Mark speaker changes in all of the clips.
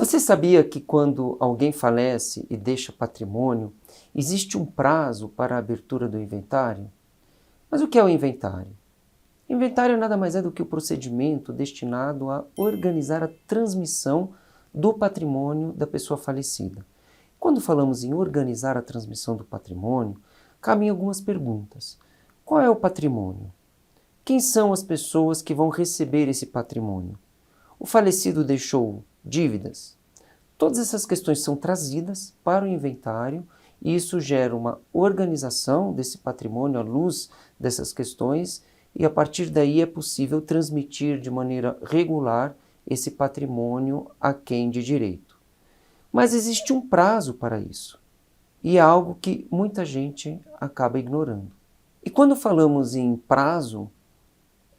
Speaker 1: Você sabia que quando alguém falece e deixa patrimônio, existe um prazo para a abertura do inventário? Mas o que é o inventário? Inventário nada mais é do que o procedimento destinado a organizar a transmissão do patrimônio da pessoa falecida. Quando falamos em organizar a transmissão do patrimônio, cabem algumas perguntas. Qual é o patrimônio? Quem são as pessoas que vão receber esse patrimônio? O falecido deixou dívidas? Todas essas questões são trazidas para o inventário e isso gera uma organização desse patrimônio à luz dessas questões e a partir daí é possível transmitir de maneira regular esse patrimônio a quem de direito. Mas existe um prazo para isso e é algo que muita gente acaba ignorando. E quando falamos em prazo,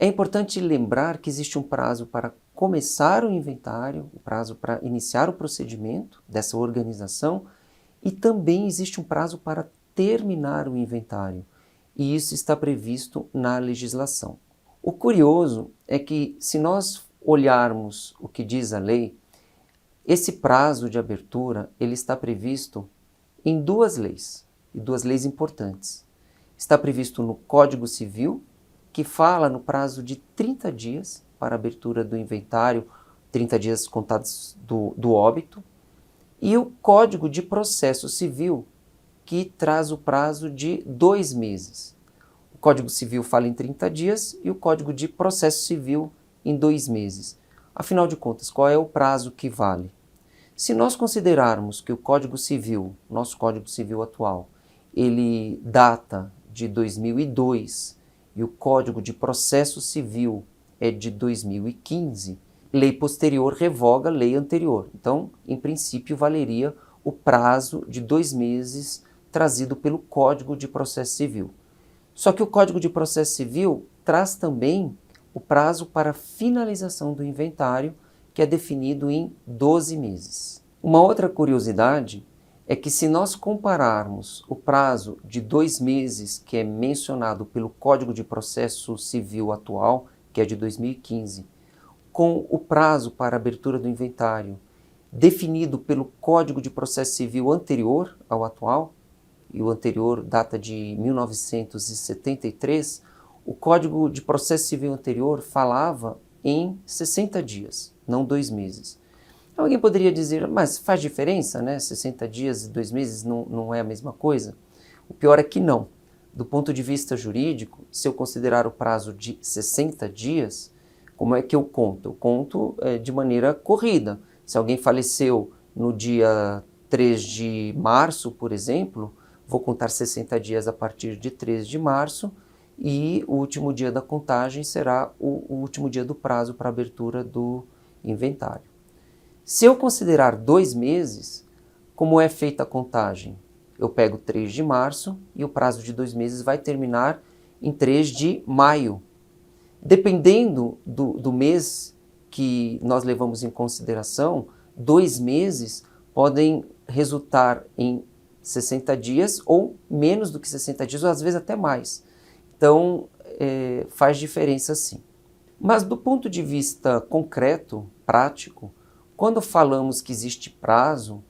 Speaker 1: é importante lembrar que existe um prazo para começar o inventário, o prazo para iniciar o procedimento dessa organização e também existe um prazo para terminar o inventário. E isso está previsto na legislação. O curioso é que, se nós olharmos o que diz a lei, esse prazo de abertura ele está previsto em duas leis, e duas leis importantes. Está previsto no Código Civil, que fala no prazo de 30 dias para a abertura do inventário, 30 dias contados do óbito, e o Código de Processo Civil, que traz o prazo de 2 meses. O Código Civil fala em 30 dias e o Código de Processo Civil em 2 meses. Afinal de contas, qual é o prazo que vale? Se nós considerarmos que o Código Civil, nosso Código Civil atual, ele data de 2002 e o Código de Processo Civil é de 2015, lei posterior revoga a lei anterior. Então, em princípio, valeria o prazo de 2 meses trazido pelo Código de Processo Civil. Só que o Código de Processo Civil traz também o prazo para finalização do inventário, que é definido em 12 meses. Uma outra curiosidade é que se nós compararmos o prazo de 2 meses que é mencionado pelo Código de Processo Civil atual, que é de 2015, com o prazo para abertura do inventário definido pelo Código de Processo Civil anterior ao atual, e o anterior data de 1973, o Código de Processo Civil anterior falava em 60 dias, não 2 meses. Alguém poderia dizer, mas faz diferença, né? 60 dias e 2 meses não é a mesma coisa? O pior é que não. Do ponto de vista jurídico, se eu considerar o prazo de 60 dias, como é que eu conto? Eu conto de maneira corrida. Se alguém faleceu no dia 3 de março, por exemplo, vou contar 60 dias a partir de 3 de março e o último dia da contagem será o último dia do prazo para abertura do inventário. Se eu considerar 2 meses, como é feita a contagem? Eu pego 3 de março e o prazo de 2 meses vai terminar em 3 de maio. Dependendo do mês que nós levamos em consideração, 2 meses podem resultar em 60 dias ou menos do que 60 dias, ou às vezes até mais. Então, faz diferença sim. Mas do ponto de vista concreto, prático, quando falamos que existe prazo,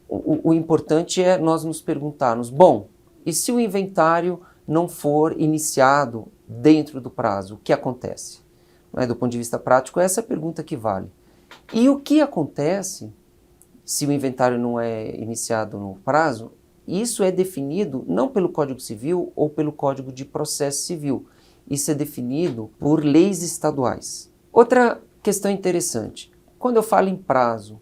Speaker 1: o importante é nós nos perguntarmos, bom, e se o inventário não for iniciado dentro do prazo, o que acontece? Do ponto de vista prático, essa é a pergunta que vale. E o que acontece se o inventário não é iniciado no prazo? Isso é definido não pelo Código Civil ou pelo Código de Processo Civil. Isso é definido por leis estaduais. Outra questão interessante, quando eu falo em prazo,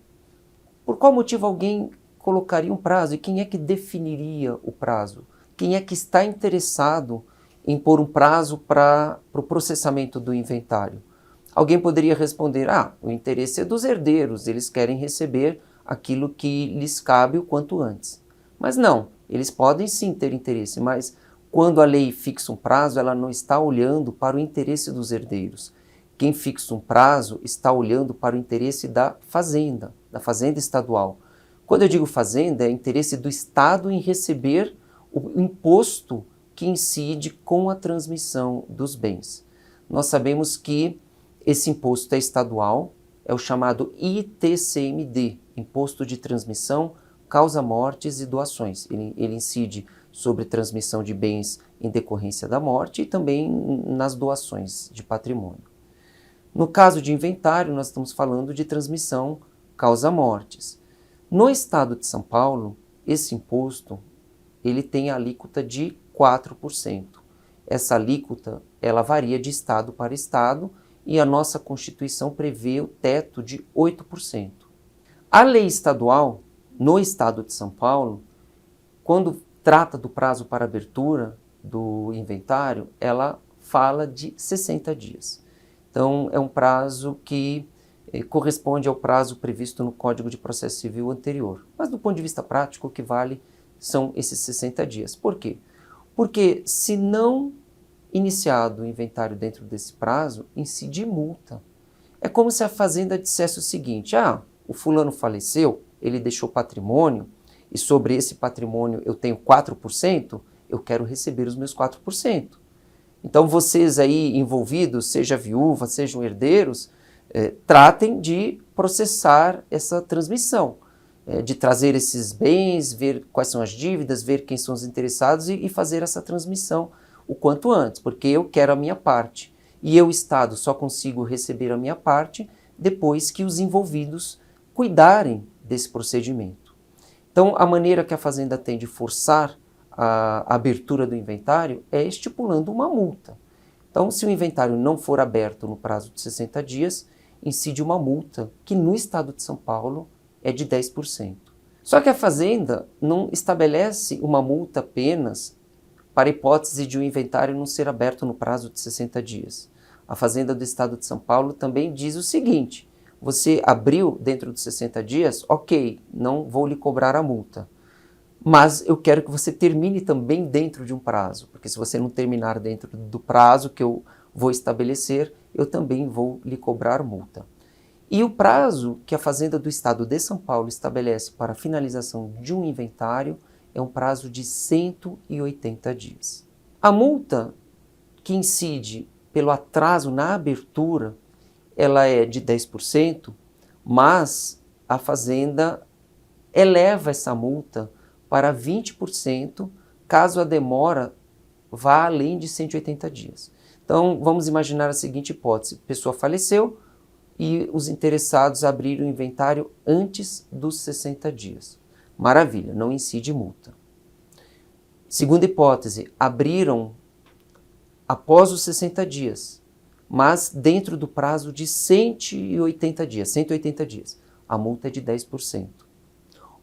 Speaker 1: por qual motivo alguém colocaria um prazo e quem é que definiria o prazo? Quem é que está interessado em pôr um prazo para o processamento do inventário? Alguém poderia responder, o interesse é dos herdeiros, eles querem receber aquilo que lhes cabe o quanto antes. Mas não, eles podem sim ter interesse, mas quando a lei fixa um prazo, ela não está olhando para o interesse dos herdeiros. Quem fixa um prazo está olhando para o interesse da fazenda estadual. Quando eu digo fazenda, é interesse do Estado em receber o imposto que incide com a transmissão dos bens. Nós sabemos que esse imposto é estadual é o chamado ITCMD, Imposto de Transmissão, Causa-Mortes e Doações. Ele incide sobre transmissão de bens em decorrência da morte e também nas doações de patrimônio. No caso de inventário, nós estamos falando de transmissão causa-mortes. No estado de São Paulo, esse imposto ele tem a alíquota de 4%. Essa alíquota ela varia de estado para estado e a nossa Constituição prevê o teto de 8%. A lei estadual, no estado de São Paulo, quando trata do prazo para abertura do inventário, ela fala de 60 dias. Então, é um prazo que corresponde ao prazo previsto no Código de Processo Civil anterior. Mas, do ponto de vista prático, o que vale são esses 60 dias. Por quê? Porque, se não iniciado o inventário dentro desse prazo, incide multa. É como se a fazenda dissesse o seguinte: o fulano faleceu, ele deixou patrimônio, e sobre esse patrimônio eu tenho 4%, eu quero receber os meus 4%. Então vocês aí envolvidos, seja viúva, sejam herdeiros, tratem de processar essa transmissão, de trazer esses bens, ver quais são as dívidas, ver quem são os interessados e fazer essa transmissão o quanto antes, porque eu quero a minha parte. E eu, Estado, só consigo receber a minha parte depois que os envolvidos cuidarem desse procedimento. Então, a maneira que a Fazenda tem de forçar a abertura do inventário é estipulando uma multa. Então, se o inventário não for aberto no prazo de 60 dias, incide uma multa que no estado de São Paulo é de 10%. Só que a Fazenda não estabelece uma multa apenas para a hipótese de o inventário não ser aberto no prazo de 60 dias. A Fazenda do Estado de São Paulo também diz o seguinte: você abriu dentro dos 60 dias, ok, não vou lhe cobrar a multa. Mas eu quero que você termine também dentro de um prazo, porque se você não terminar dentro do prazo que eu vou estabelecer, eu também vou lhe cobrar multa. E o prazo que a Fazenda do Estado de São Paulo estabelece para a finalização de um inventário é um prazo de 180 dias. A multa que incide pelo atraso na abertura, ela é de 10%, mas a Fazenda eleva essa multa para 20% caso a demora vá além de 180 dias. Então, vamos imaginar a seguinte hipótese: a pessoa faleceu e os interessados abriram o inventário antes dos 60 dias. Maravilha, não incide multa. Segunda hipótese, abriram após os 60 dias, mas dentro do prazo de 180 dias. A multa é de 10%.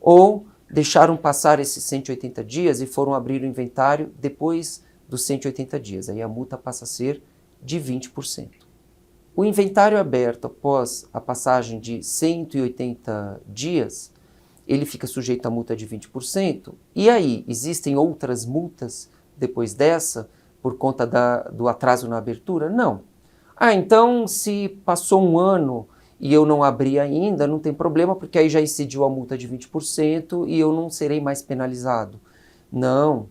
Speaker 1: Ou deixaram passar esses 180 dias e foram abrir o inventário depois dos 180 dias. Aí a multa passa a ser de 20%. O inventário aberto após a passagem de 180 dias, ele fica sujeito à multa de 20%. E aí, existem outras multas depois dessa, por conta do atraso na abertura? Não. Então, se passou um ano e eu não abri ainda, não tem problema, porque aí já incidiu a multa de 20% e eu não serei mais penalizado. Não,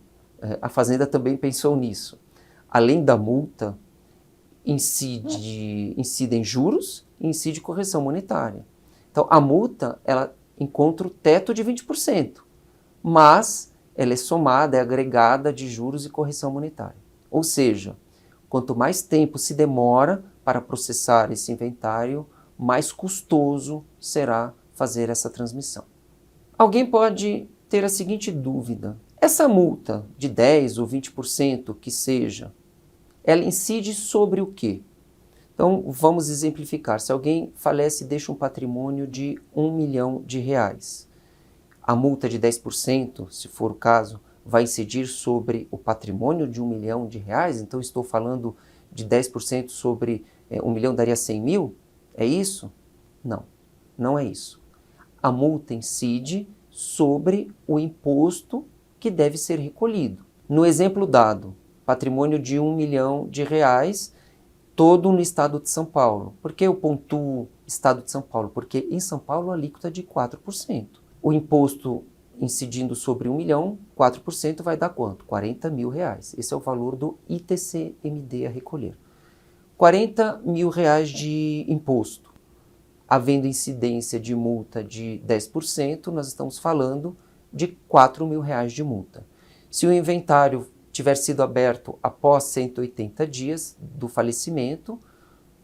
Speaker 1: a Fazenda também pensou nisso. Além da multa, incidem juros e incide correção monetária. Então, a multa, ela encontra o teto de 20%, mas ela é somada, é agregada de juros e correção monetária. Ou seja, quanto mais tempo se demora para processar esse inventário, mais custoso será fazer essa transmissão. Alguém pode ter a seguinte dúvida: essa multa de 10% ou 20% que seja, ela incide sobre o quê? Então, vamos exemplificar. Se alguém falece e deixa um patrimônio de R$1 milhão, a multa de 10%, se for o caso, vai incidir sobre o patrimônio de R$1 milhão, então estou falando de 10% sobre 1 milhão daria 100 mil? É isso? Não, não é isso. A multa incide sobre o imposto que deve ser recolhido. No exemplo dado, patrimônio de R$1 milhão, todo no estado de São Paulo. Por que eu pontuo estado de São Paulo? Porque em São Paulo a alíquota é de 4%. O imposto incidindo sobre 1 milhão, 4% vai dar quanto? R$40 mil. Esse é o valor do ITCMD a recolher. R$40 mil de imposto. havendo incidência de multa de 10%, nós estamos falando de R$ 4.000 de multa. Se o inventário tiver sido aberto após 180 dias do falecimento,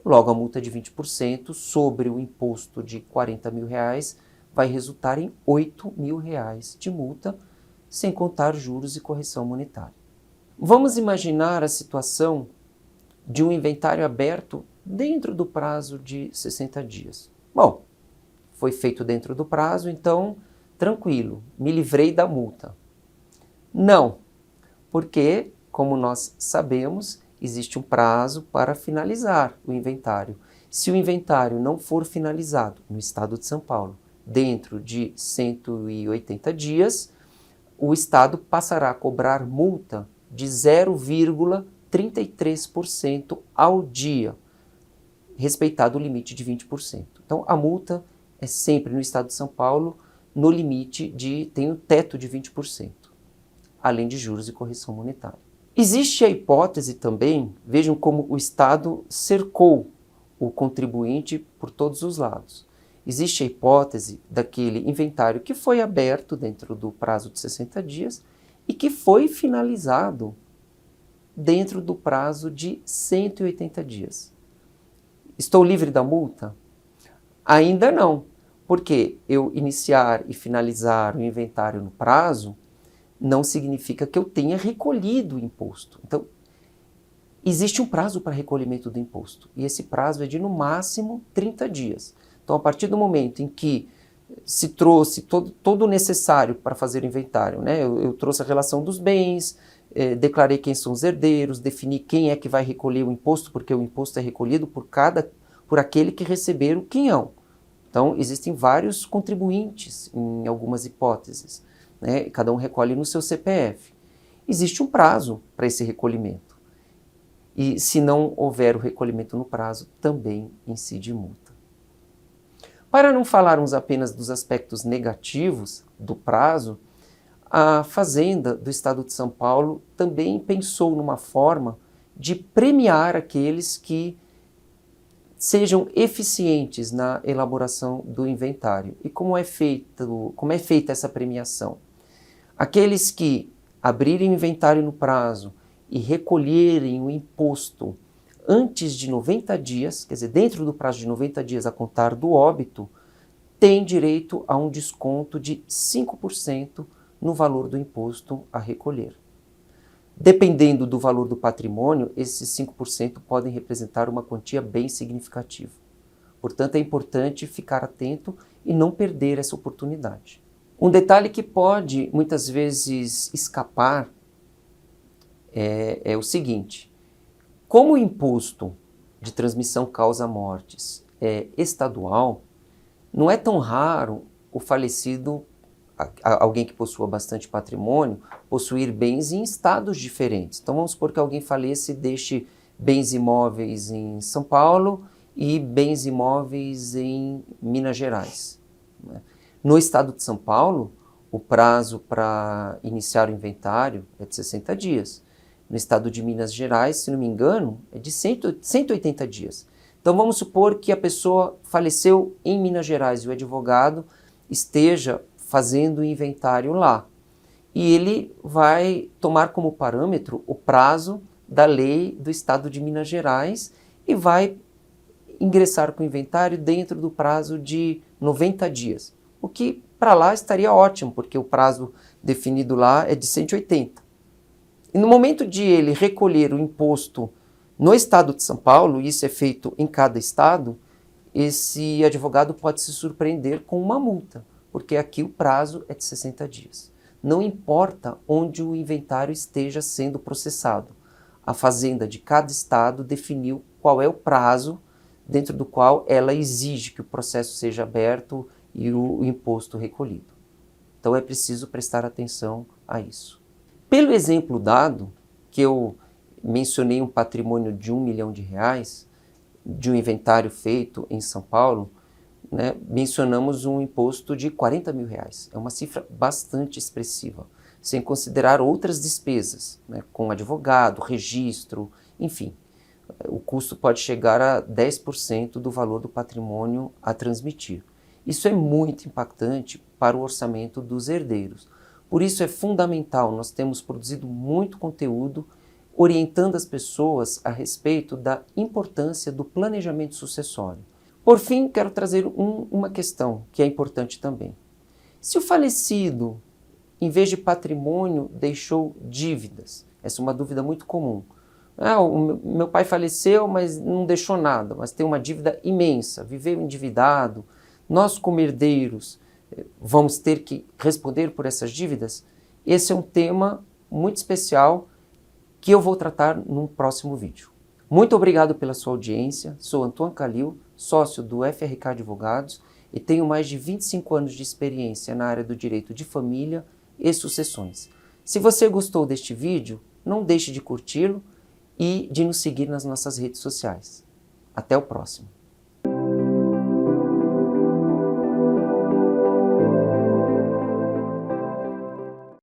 Speaker 1: logo a multa de 20% sobre o imposto de R$ 40.000 vai resultar em R$ 8.000 de multa, sem contar juros e correção monetária. Vamos imaginar a situação de um inventário aberto dentro do prazo de 60 dias. Bom, foi feito dentro do prazo, então tranquilo, me livrei da multa. Não, porque, como nós sabemos, existe um prazo para finalizar o inventário. Se o inventário não for finalizado no estado de São Paulo dentro de 180 dias, o estado passará a cobrar multa de 0,33% ao dia, respeitado o limite de 20%. Então, a multa é sempre no estado de São Paulo no limite tem o teto de 20%, além de juros e correção monetária. Existe a hipótese também, vejam como o Estado cercou o contribuinte por todos os lados. Existe a hipótese daquele inventário que foi aberto dentro do prazo de 60 dias e que foi finalizado dentro do prazo de 180 dias. Estou livre da multa? Ainda não, porque eu iniciar e finalizar o inventário no prazo não significa que eu tenha recolhido o imposto. Então, existe um prazo para recolhimento do imposto, e esse prazo é de, no máximo, 30 dias. Então, a partir do momento em que se trouxe todo o necessário para fazer o inventário, né? Eu trouxe a relação dos bens, declarei quem são os herdeiros, defini quem é que vai recolher o imposto, porque o imposto é recolhido por aquele que receber o quinhão. Então, existem vários contribuintes em algumas hipóteses, né? Cada um recolhe no seu CPF. Existe um prazo para esse recolhimento. E se não houver o recolhimento no prazo, também incide multa. Para não falarmos apenas dos aspectos negativos do prazo, a Fazenda do Estado de São Paulo também pensou numa forma de premiar aqueles que sejam eficientes na elaboração do inventário. E como é feita essa premiação? Aqueles que abrirem o inventário no prazo e recolherem o imposto antes de 90 dias, quer dizer, dentro do prazo de 90 dias a contar do óbito, têm direito a um desconto de 5% no valor do imposto a recolher. Dependendo do valor do patrimônio, esses 5% podem representar uma quantia bem significativa. Portanto, é importante ficar atento e não perder essa oportunidade. Um detalhe que pode, muitas vezes, escapar é o seguinte: como o imposto de transmissão causa-mortes é estadual, não é tão raro o falecido, alguém que possua bastante patrimônio, possuir bens em estados diferentes. Então vamos supor que alguém faleça e deixe bens imóveis em São Paulo e bens imóveis em Minas Gerais, né? No estado de São Paulo, o prazo para iniciar o inventário é de 60 dias. No estado de Minas Gerais, se não me engano, é de 180 dias. Então vamos supor que a pessoa faleceu em Minas Gerais e o advogado esteja fazendo o inventário lá. E ele vai tomar como parâmetro o prazo da lei do estado de Minas Gerais e vai ingressar com o inventário dentro do prazo de 90 dias. O que para lá estaria ótimo, porque o prazo definido lá é de 180. E no momento de ele recolher o imposto no estado de São Paulo, e isso é feito em cada estado, esse advogado pode se surpreender com uma multa, porque aqui o prazo é de 60 dias. Não importa onde o inventário esteja sendo processado, a Fazenda de cada estado definiu qual é o prazo dentro do qual ela exige que o processo seja aberto e o imposto recolhido. Então é preciso prestar atenção a isso. Pelo exemplo dado, que eu mencionei um patrimônio de R$ 1 milhão, de um inventário feito em São Paulo, né, mencionamos um imposto de R$ 40.000. É uma cifra bastante expressiva, sem considerar outras despesas, né, com advogado, registro, enfim. o custo pode chegar a 10% do valor do patrimônio a transmitir. Isso é muito impactante para o orçamento dos herdeiros. Por isso é fundamental, nós temos produzido muito conteúdo orientando as pessoas a respeito da importância do planejamento sucessório. Por fim, quero trazer uma questão que é importante também. Se o falecido, em vez de patrimônio, deixou dívidas, essa é uma dúvida muito comum. O meu pai faleceu, mas não deixou nada, mas tem uma dívida imensa, viveu endividado. Nós, como herdeiros, vamos ter que responder por essas dívidas? Esse é um tema muito especial que eu vou tratar num próximo vídeo. Muito obrigado pela sua audiência. Sou Antônio Calil, sócio do FRK Advogados e tenho mais de 25 anos de experiência na área do direito de família e sucessões. Se você gostou deste vídeo, não deixe de curti-lo e de nos seguir nas nossas redes sociais. Até o próximo.